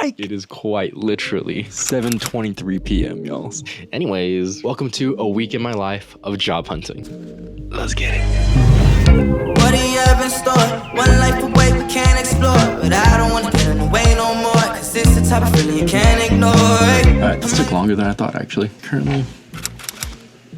mic. It is quite literally 7:23 p.m., y'all. Anyways, welcome to a week in my life of job hunting. Let's get it. What do you have in store? One life away we can't explore, but I don't want to get in the way no more, cause it's the type of feeling you can't ignore. Alright, this took longer than I thought actually. Currently,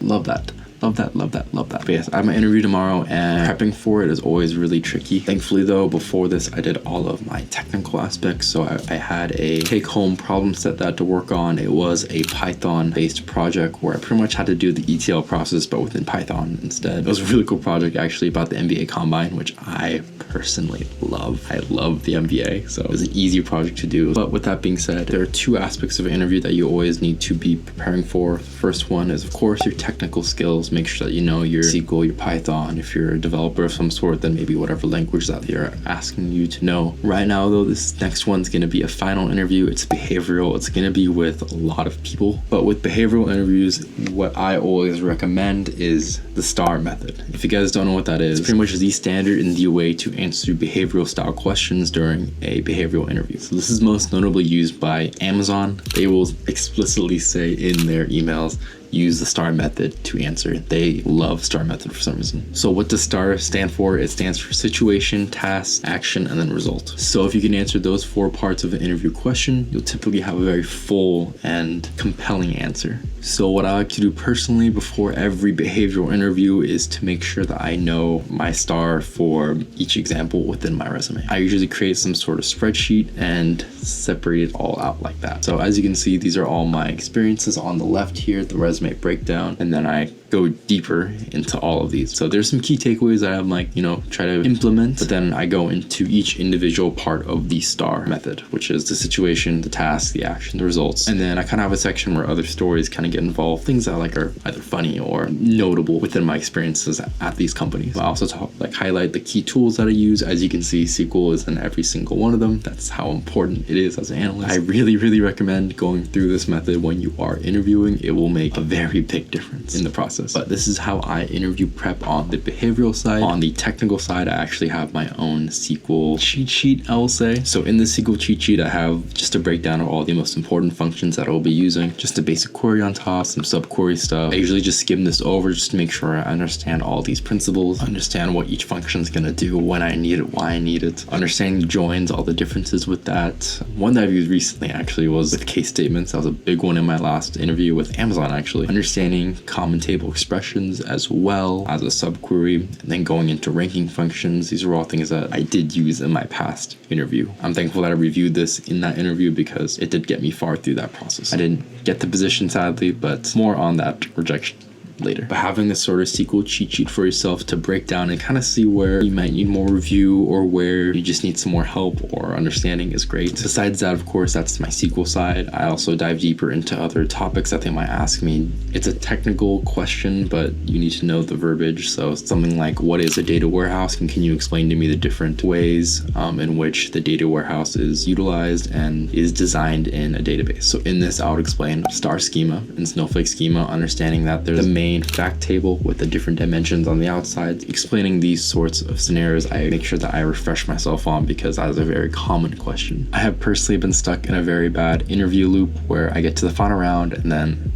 love that. Love that. But yes, I have my interview tomorrow and prepping for it is always really tricky. Thankfully though, before this, I did all of my technical aspects. So I had a take-home problem set that I had to work on. It was a Python-based project where I pretty much had to do the ETL process, but within Python instead. It was a really cool project actually about the MBA Combine, which I personally love. I love the MBA, so it was an easy project to do. But with that being said, there are two aspects of an interview that you always need to be preparing for. The first one is, of course, your technical skills. Make sure that you know your SQL, your Python. If you're a developer of some sort, then maybe whatever language that they're asking you to know. Right now, though, this next one's going to be a final interview. It's behavioral. It's going to be with a lot of people. But with behavioral interviews, what I always recommend is the STAR method. If you guys don't know what that is, it's pretty much the standard and the way to answer behavioral style questions during a behavioral interview. So this is most notably used by Amazon. They will explicitly say in their emails, use the STAR method to answer. They love STAR method for some reason. So what does STAR stand for? It stands for situation, task, action, and then result. So if you can answer those four parts of an interview question, you'll typically have a very full and compelling answer. So what I like to do personally before every behavioral interview is to make sure that I know my STAR for each example within my resume. I usually create some sort of spreadsheet and separate it all out like that. So as you can see, these are all my experiences on the left here, the resume breakdown, and then I go deeper into all of these. So there's some key takeaways that I'm like, try to implement, but then I go into each individual part of the STAR method, which is the situation, the task, the action, the results. And then I kind of have a section where other stories kind of get involved, things that like are either funny or notable within my experiences at these companies. I also highlight the key tools that I use. As you can see, SQL is in every single one of them. That's how important it is as an analyst. I really recommend going through this method when you are interviewing. It will make a very big difference in the process. But this is how I interview prep on the behavioral side. On the technical side, I actually have my own SQL cheat sheet, I will say. So in the SQL cheat sheet, I have just a breakdown of all the most important functions that I will be using. Just a basic query on top, some sub-query stuff. I usually just skim this over just to make sure I understand all these principles, understand what each function is going to do, when I need it, why I need it, understanding joins, all the differences with that. One that I've used recently actually was with case statements. That was a big one in my last interview with Amazon actually. Understanding common table expressions as well as a subquery, and then going into ranking functions. These are all things that I did use in my past interview. I'm thankful that I reviewed this in that interview because it did get me far through that process. I didn't get the position sadly, but more on that rejection later. But having this sort of SQL cheat sheet for yourself to break down and kind of see where you might need more review or where you just need some more help or understanding is great. Besides that, of course, that's my SQL side. I also dive deeper into other topics that they might ask me. It's a technical question, but you need to know the verbiage. So something like, what is a data warehouse? And can you explain to me the different ways in which the data warehouse is utilized and is designed in a database? So in this, I would explain star schema and snowflake schema, understanding that there's a main fact table with the different dimensions on the outside. Explaining these sorts of scenarios, I make sure that I refresh myself on because that is a very common question. I have personally been stuck in a very bad interview loop where I get to the final round and then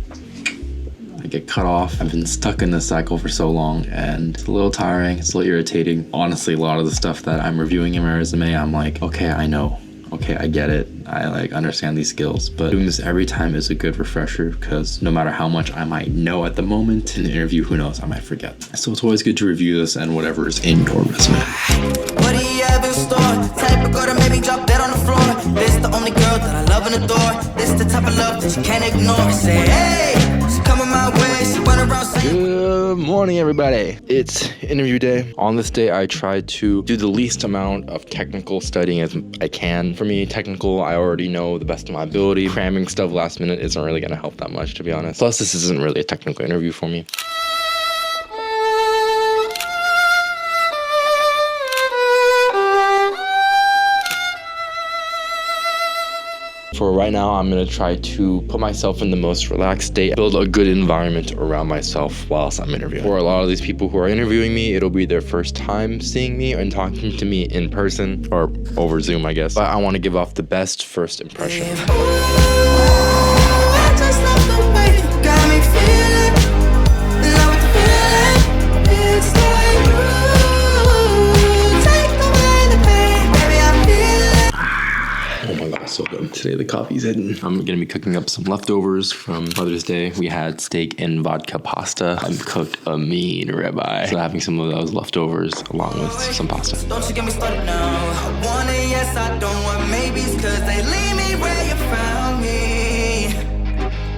I get cut off. I've been stuck in this cycle for so long and it's a little tiring, it's a little irritating. Honestly, a lot of the stuff that I'm reviewing in my resume, I'm like, okay, I know. Okay, I get it. I understand these skills, but doing this every time is a good refresher because no matter how much I might know at the moment in the interview, who knows, I might forget. So it's always good to review this and whatever is in your resume. What do you have in store? Type of girl that made me drop dead on the floor. This the only girl that I love and adore. This the type of love that you can't ignore. Say, hey, she coming my way. She run around saying, good morning, everybody. It's interview day. On this day, I try to do the least amount of technical studying as I can. For me, technical, I already know the best of my ability. Cramming stuff last minute isn't really going to help that much, to be honest. Plus, this isn't really a technical interview for me. for right now, I'm gonna try to put myself in the most relaxed state, build a good environment around myself whilst I'm interviewing. For a lot of these people who are interviewing me, it'll be their first time seeing me and talking to me in person or over Zoom, I guess. But I want to give off the best first impression. I just love the way you got me feeling. Love the feeling. It's like take away the pain, baby, I feel it. Oh my god, so good. Today the coffee's hidden. I'm gonna be cooking up some leftovers from Mother's Day. We had steak and vodka pasta. I cooked a mean ribeye. So having some of those leftovers along with some pasta. Don't you get me started now. I want it, yes, I don't want maybes, cause they leave me where you found me.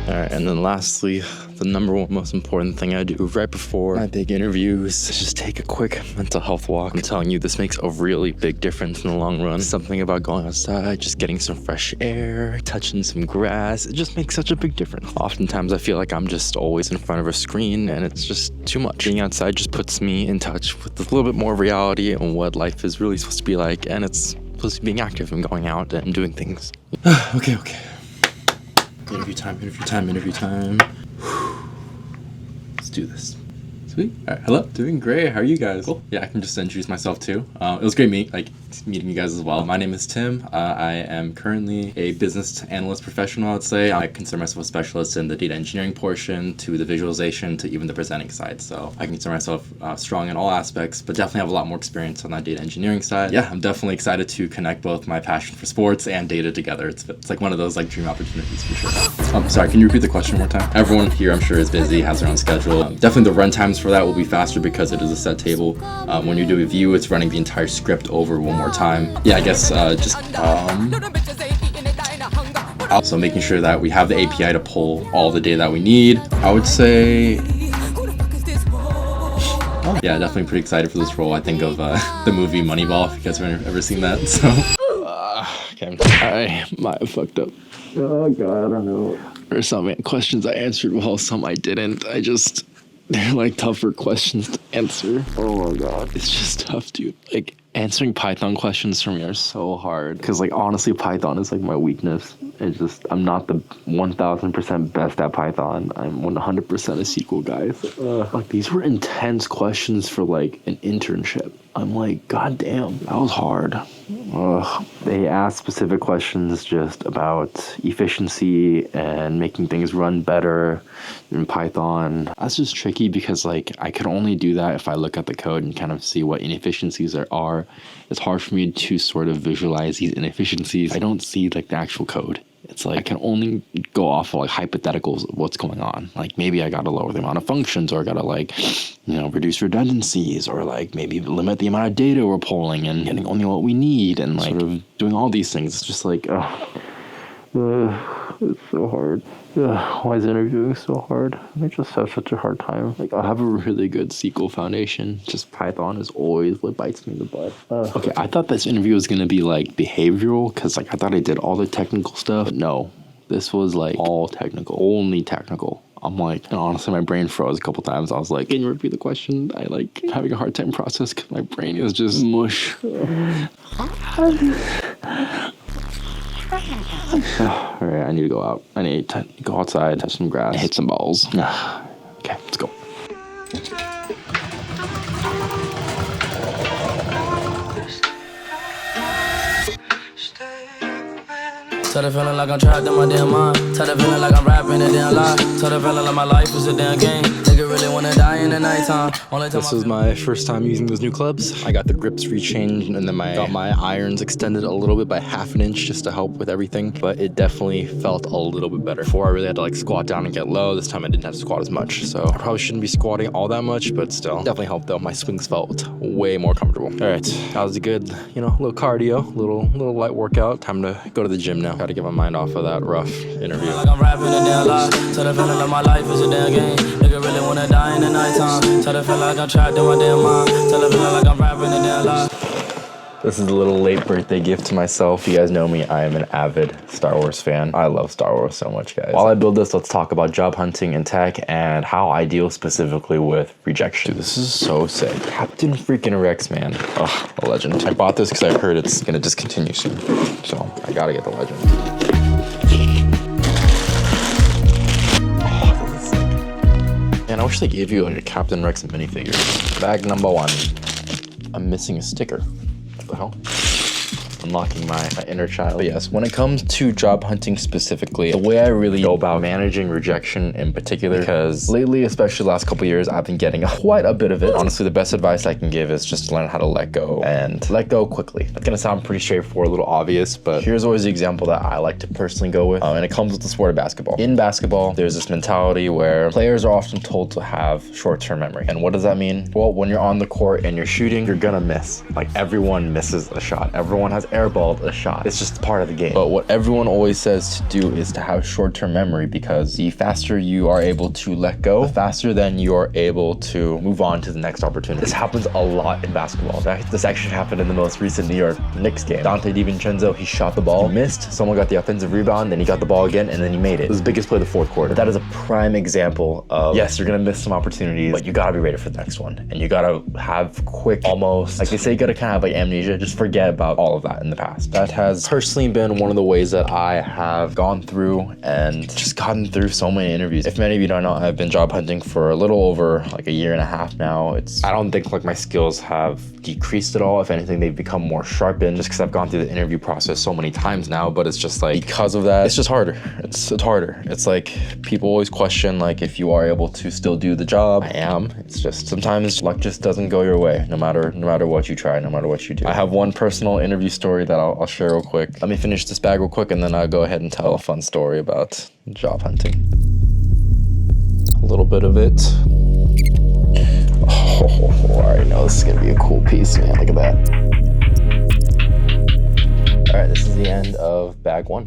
All right, and then lastly, the number one most important thing I do right before my big interviews is just take a quick mental health walk. I'm telling you, this makes a really big difference in the long run. Something about going outside, just getting some fresh air, touching some grass, it just makes such a big difference. Oftentimes I feel like I'm just always in front of a screen and it's just too much. Being outside just puts me in touch with a little bit more reality and what life is really supposed to be like, and it's supposed to be being active and going out and doing things. Okay. Interview time. Let's do this. Sweet. All right, hello. Doing great. How are you guys? Cool. Yeah, I can just introduce myself too. It was great meeting you guys as well. My name is Tim. I am currently a business analyst professional, I'd say. I consider myself a specialist in the data engineering portion, to the visualization, to even the presenting side. So I consider myself strong in all aspects, but definitely have a lot more experience on that data engineering side. Yeah, I'm definitely excited to connect both my passion for sports and data together. It's like one of those like dream opportunities for sure. Sorry, can you repeat the question one more time? Everyone here, I'm sure, is busy, has their own schedule. Definitely the run times for that will be faster because it is a set table. When you do a view, it's running the entire script over one more time. Yeah, I guess so making sure that we have the API to pull all the data that we need. I would say, yeah, definitely pretty excited for this role. I think of the movie Moneyball, if you guys have ever seen that. So, okay, I might have fucked up. Oh god, I don't know. There's some questions I answered well, some I didn't. They're like tougher questions to answer. Oh my god, it's just tough, dude. Like answering Python questions for me are so hard because like honestly Python is like my weakness. I'm not the 1000% best at Python. I'm 100% a SQL guy. So, like these were intense questions for like an internship. I'm like, god damn, that was hard. They asked specific questions just about efficiency and making things run better in Python. That's just tricky because like I can only do that if I look at the code and kind of see what inefficiencies there are. It's hard for me to sort of visualize these inefficiencies. I don't see like the actual code. It's like I can only go off of like hypotheticals of what's going on. Like maybe I gotta lower the amount of functions, or I gotta like, reduce redundancies, or like maybe limit the amount of data we're pulling and getting only what we need, and like sort of doing all these things. It's just like, it's so hard. Why is interviewing so hard? I just have such a hard time. Like I have a really good SQL foundation. Just Python is always what bites me in the butt. Okay, I thought this interview was gonna be like behavioral because like I thought I did all the technical stuff. But no, this was like all technical, only technical. I'm like, and honestly, my brain froze a couple times. I was like, can you repeat the question? I like having a hard time process because my brain is just mush. Alright, I need to go out. I need to go outside, touch some grass, hit some balls. Okay, let's go. Tell the feeling like I'm trapped in my damn mind. Tell the feeling like I'm rapping a damn lie. Tell the feeling like my life is a damn game. Nigga really wanna die in the nighttime. This is my first time using those new clubs. I got the grips rechanged and then got my irons extended a little bit by ½ an inch just to help with everything. But it definitely felt a little bit better. Before I really had to like squat down and get low. This time I didn't have to squat as much. So I probably shouldn't be squatting all that much, but still. Definitely helped though. My swings felt way more comfortable. Alright, that was a good, little cardio, little light workout. Time to go to the gym now. Gotta get my mind off of that rough interview. Like I'm rapping a damn lie. Tell the feeling like my life is a damn game. Nigga really wanna die in the nighttime. Tell the feeling like I'm trapped in my damn mind. Tell the feeling like I'm rapping a damn lie. This is a little late birthday gift to myself. You guys know me, I am an avid Star Wars fan. I love Star Wars so much, guys. While I build this, let's talk about job hunting in tech and how I deal specifically with rejection. Dude, this is so sick. Captain freaking Rex, man. Ugh, a legend. I bought this because I heard it's gonna discontinue soon. So I gotta get the legend. I wish they gave you like a Captain Rex minifigure. Bag number 1. I'm missing a sticker. What the hell? Unlocking my inner child. But yes, when it comes to job hunting specifically, the way I really go about managing rejection in particular, because lately, especially the last couple years, I've been getting quite a bit of it. Honestly, the best advice I can give is just to learn how to let go and let go quickly. That's gonna sound pretty straightforward, a little obvious, but here's always the example that I like to personally go with, and it comes with the sport of basketball. In basketball, there's this mentality where players are often told to have short-term memory. And what does that mean? Well, when you're on the court and you're shooting, you're gonna miss. Like, everyone misses a shot. Everyone has airballed a shot. It's just part of the game. But what everyone always says to do is to have short-term memory, because the faster you are able to let go, the faster then you are able to move on to the next opportunity. This happens a lot in basketball. This actually happened in the most recent New York Knicks game. Dante DiVincenzo, he shot the ball, missed, someone got the offensive rebound, then he got the ball again, and then he made it. It was the biggest play of the fourth quarter. That is a prime example of, yes, you're gonna miss some opportunities, but you gotta be ready for the next one. And you gotta have quick, almost, like they say, you gotta kind of have like amnesia, just forget about all of that in the past. That has personally been one of the ways that I have gone through and just gotten through so many interviews. If many of you don't know, I've been job hunting for a little over like a year and a half now. I don't think like my skills have decreased at all. If anything, they've become more sharpened just because I've gone through the interview process so many times now. But it's just like, because of that, it's just harder. It's harder. It's like, people always question like if you are able to still do the job. I am. It's just sometimes luck just doesn't go your way, no matter what you try, no matter what you do. I have one personal interview story that I'll share real quick. Let me finish this bag real quick, and then I'll go ahead and tell a fun story about job hunting. A little bit of it. Oh, I already know this is gonna be a cool piece, man. Look at that. All right, this is the end of bag 1.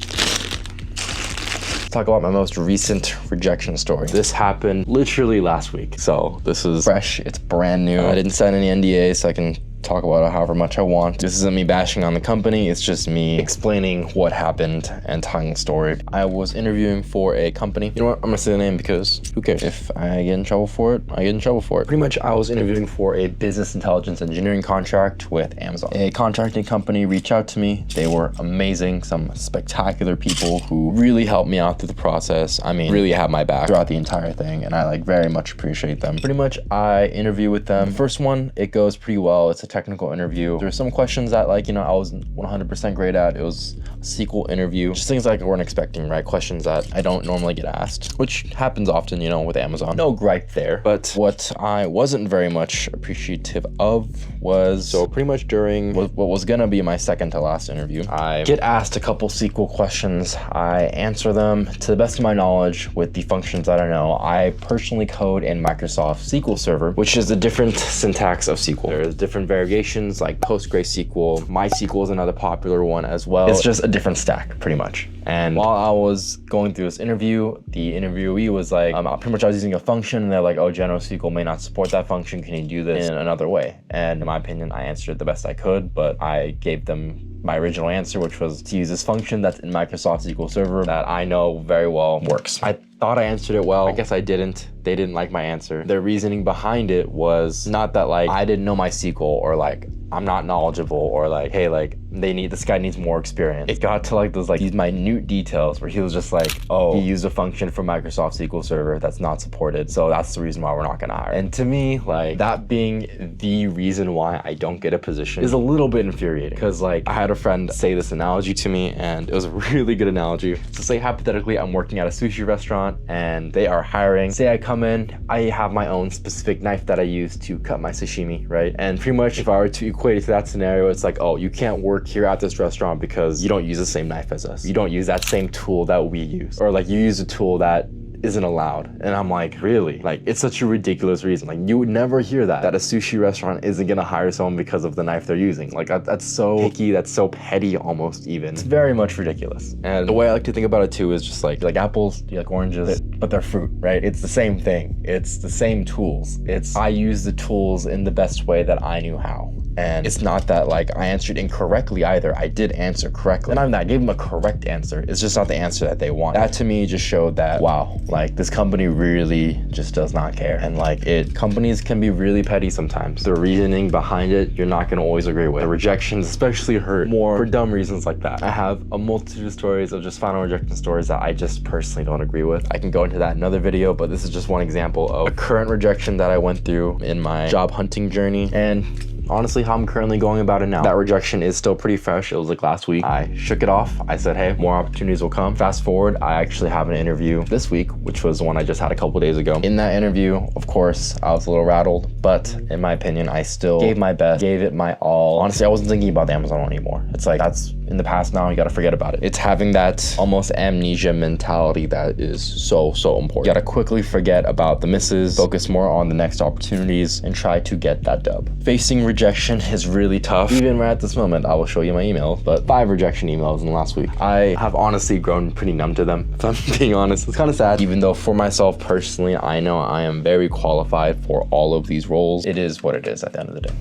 Let's talk about my most recent rejection story. This happened literally last week, so this is fresh. It's brand new. I didn't sign any NDA, so I can talk about it however much I want. This isn't me bashing on the company, it's just me explaining what happened and telling the story. I was interviewing for a company. You know what, I'm gonna say the name because who cares? If I get in trouble for it, I get in trouble for it. Pretty much I was interviewing for a business intelligence engineering contract with Amazon. A contracting company reached out to me. They were amazing, some spectacular people who really helped me out through the process. I mean, really had my back throughout the entire thing, and I like very much appreciate them. Pretty much I interview with them. The first one, it goes pretty well. It's a technical interview. There were some questions that like, I was 100% great at. It was a SQL interview. Just things like I weren't expecting, right? Questions that I don't normally get asked, which happens often, with Amazon. No gripe there. But what I wasn't very much appreciative of was, so pretty much during what was gonna be my second to last interview, I get asked a couple SQL questions. I answer them to the best of my knowledge with the functions that I know. I personally code in Microsoft SQL Server, which is a different syntax of SQL. There's different variations like PostgreSQL. MySQL is another popular one as well. It's just a different stack, pretty much. And while I was going through this interview, the interviewee was like, pretty much I was using a function, and they're like, oh, General SQL may not support that function. Can you do this in another way? And in my opinion, I answered it the best I could, but I gave them my original answer, which was to use this function that's in Microsoft SQL Server that I know very well works. I thought I answered it well. I guess I didn't. They didn't like my answer. Their reasoning behind it was not that like I didn't know my SQL or like I'm not knowledgeable or like, hey, like this guy needs more experience. It got to like these minute details where he was just like, oh, he used a function from Microsoft SQL Server that's not supported, so that's the reason why we're not gonna hire. And to me, like that being the reason why I don't get a position is a little bit infuriating, because like I had a friend say this analogy to me, and it was a really good analogy. So say hypothetically I'm working at a sushi restaurant and they are hiring. Say I come in, I have my own specific knife that I use to cut my sashimi, right? And pretty much if I were to equate it to that scenario, it's like, oh, you can't work here at this restaurant because you don't use the same knife as us. You don't use that same tool that we use. Or like you use a tool that isn't allowed. And I'm like, really? Like, it's such a ridiculous reason. Like, you would never hear that a sushi restaurant isn't gonna hire someone because of the knife they're using. Like, that's so picky, that's so petty almost even. It's very much ridiculous. And the way I like to think about it too is just like apples, like oranges, but they're fruit, right? It's the same thing. It's the same tools. I use the tools in the best way that I knew how. And it's not that like I answered incorrectly either. I did answer correctly. And I'm not, I gave them a correct answer. It's just not the answer that they want. That to me just showed that, wow, like this company really just does not care. And like companies can be really petty sometimes. The reasoning behind it, you're not gonna always agree with. The rejections especially hurt more for dumb reasons like that. I have a multitude of stories of just final rejection stories that I just personally don't agree with. I can go into that in another video, but this is just one example of a current rejection that I went through in my job hunting journey. And honestly, how I'm currently going about it now. That rejection is still pretty fresh. It was like last week. I shook it off. I said, hey, more opportunities will come. Fast forward, I actually have an interview this week, which was the one I just had a couple days ago. In that interview, of course, I was a little rattled, but in my opinion, I still gave my best, gave it my all. Honestly, I wasn't thinking about the Amazon one anymore. It's like, that's in the past now, you gotta forget about it. It's having that almost amnesia mentality that is so important. You gotta quickly forget about the misses, focus more on the next opportunities, and try to get that dub. Facing rejection is really tough. Even right at this moment, I will show you my emails, but 5 rejection emails in the last week. I have honestly grown pretty numb to them, if I'm being honest. It's kind of sad, even though for myself personally, I know I am very qualified for all of these roles. It is what it is at the end of the day.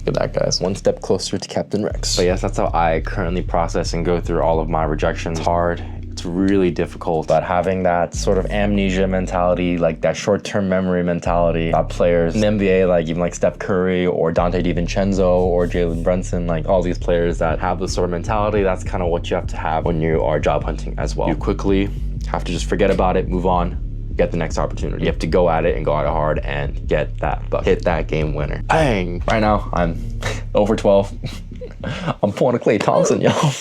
Look at that, guys. One step closer to Captain Rex. But yes, that's how I currently process and go through all of my rejections. It's hard. It's really difficult, but having that sort of amnesia mentality, like that short-term memory mentality that players in the NBA, like even like Steph Curry or Dante DiVincenzo or Jalen Brunson, like all these players that have this sort of mentality, that's kind of what you have to have when you are job hunting as well. You quickly have to just forget about it, move on, get the next opportunity. You have to go at it and go at it hard and get that buck, hit that game winner. Bang! Right now, I'm over 12. I'm pulling a Klay Thompson, y'all.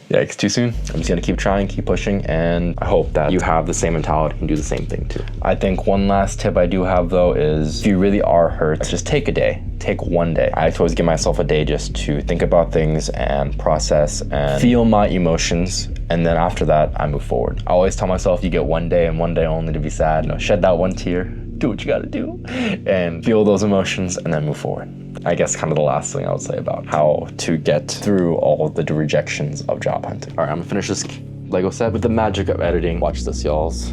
Yeah, it's too soon. I'm just gonna keep trying, keep pushing, and I hope that you have the same mentality and do the same thing too. I think one last tip I do have though is if you really are hurt, just take a day. Take one day. I always give myself a day just to think about things and process and feel my emotions. And then after that, I move forward. I always tell myself you get one day and one day only to be sad. You know, shed that one tear, do what you gotta do, and feel those emotions and then move forward. I guess kind of the last thing I would say about how to get through all of the rejections of job hunting. All right, I'm gonna finish this Lego set with the magic of editing. Watch this, y'alls.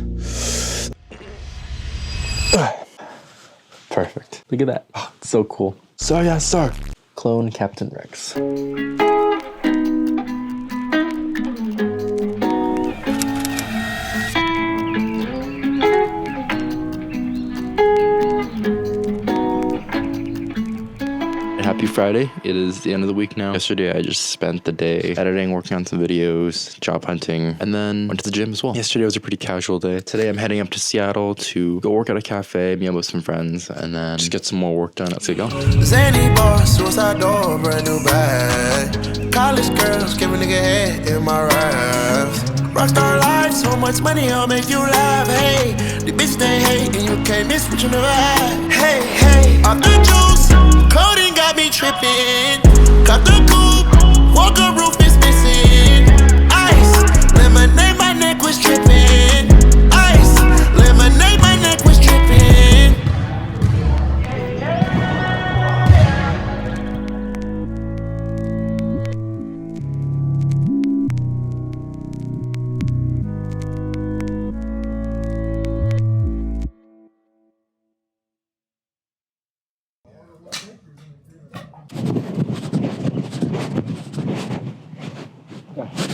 Perfect. Look at that. Oh, it's so cool. So yeah, sir. Clone Captain Rex. Happy Friday. It is the end of the week now. Yesterday, I just spent the day editing, working on some videos, job hunting, and then went to the gym as well. Yesterday was a pretty casual day. Today, I'm heading up to Seattle to go work at a cafe, meet up with some friends, and then just get some more work done. Let's get going. Zany boss, suicide door, brand new bag. College girls, give a nigga head in my raps. Rockstar life, so much money, I'll make you laugh. Hey, the bitch they hate, and you can't miss what you never had. Hey, hey, off the juice, coding got me tripping. Got the coupe, walk a roof.